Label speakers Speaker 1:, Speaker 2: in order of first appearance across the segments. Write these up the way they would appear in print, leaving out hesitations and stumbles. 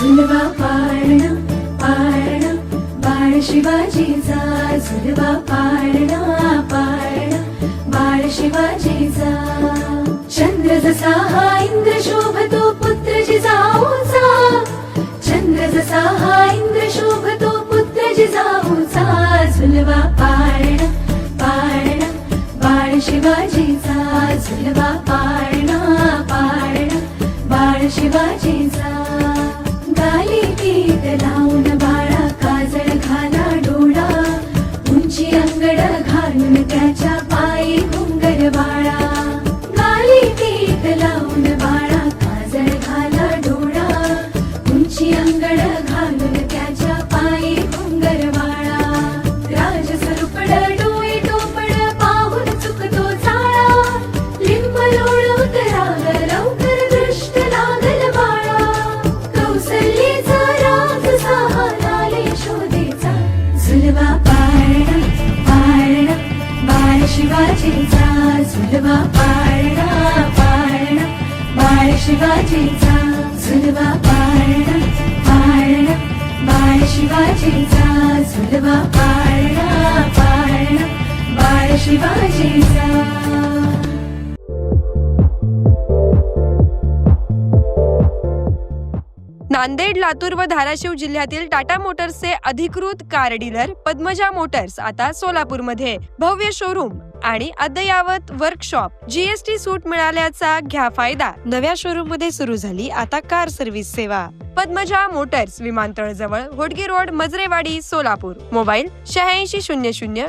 Speaker 1: झुलवा पाळणा पाळणा बाळ शिवाजीचा, झुलवा पाळणा पाळणा बाळ शिवाजीचा. चंद्र जसा हा इंद्र शोभतो पुत्र जिजाऊचा, चंद्र जसा हा इंद्र शोभतो पुत्र जिजाऊचा. झुलवा पाळणा पाळणा बाळ शिवाजीचा, झुलवा पाळणा पाळणा बाळ शिवाजीचा. गाली गीत लावून बाळा काजळ घाला डोळा, उंची अंगड घालून त्याच्या पायी घुंगर बाळा. गाली गीत लावून बाळा काजळ घाला डोळा, उंची अंगड घालून त्याच्या पायी घुंगर बाळा. राज स्वरूपड डोळे टोपड पाहून चुकतो चाळा, लिंब लोळवत राग लवकर दृष्ट लागल बाळा. कौसल्येचा राज सहा लाले शोधेचा, झुलवा पाळणा पाळणा बाळ शिवाजीचा, झुलवा पाळणा पाळणा बाळ शिवाजीचा. झुलवा पाळणा पाळणा बाळ शिवाजीचा, झुलवा पाळणा पाळणा बाळ शिवाजीचा.
Speaker 2: नांदेड, लातूर व धाराशिव जिल्ह्यातील टाटा मोटर्सचे अधिकृत कार डीलर पद्मजा मोटर्स आता सोलापूरमध्ये. भव्य शोरूम आणि अद्ययावत वर्कशॉप, जीएसटी सूट मिळाल्याचा घ्या फायदा. नव्या शोरूम मध्ये सुरू झाली आता कार सर्व्हिस सेवा. पद्मजा मोटर्स, विमानतळ जवळ, होडगी रोड, मजरेवाडी, सोलापूर. मोबाईल 8600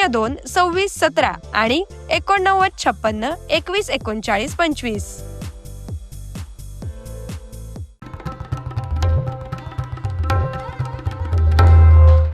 Speaker 2: 02 26 17 आणि 89 56 21 39 25.